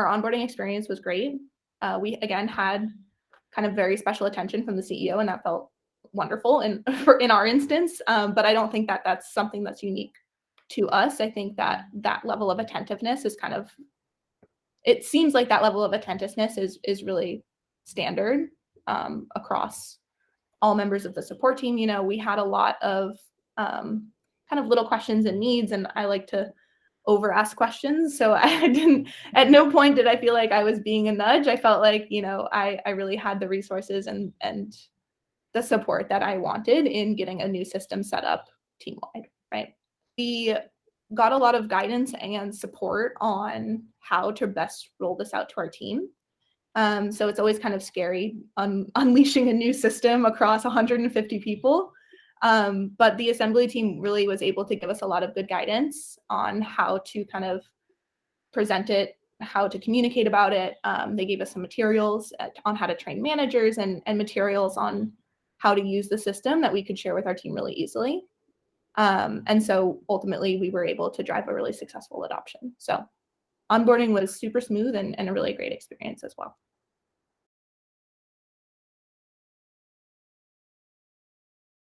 Our onboarding experience was great. We, again, had kind of very special attention from the CEO, and that felt wonderful in our instance. But I don't think that that's something that's unique to us. I think that that level of attentiveness is kind of, it seems like that level of attentiveness is really standard across all members of the support team. You know, we had a lot of kind of little questions and needs, and I like to over ask questions. So I didn't, at no point did I feel like I was being a nudge. I felt like, you know, I really had the resources and the support that I wanted in getting a new system set up team-wide, right? We got a lot of guidance and support on how to best roll this out to our team. So it's always kind of scary unleashing a new system across 150 people. But the assembly team really was able to give us a lot of good guidance on how to kind of present it, how to communicate about it. They gave us some materials on how to train managers and materials on how to use the system that we could share with our team really easily. And so ultimately we were able to drive a really successful adoption. So onboarding was super smooth and a really great experience as well.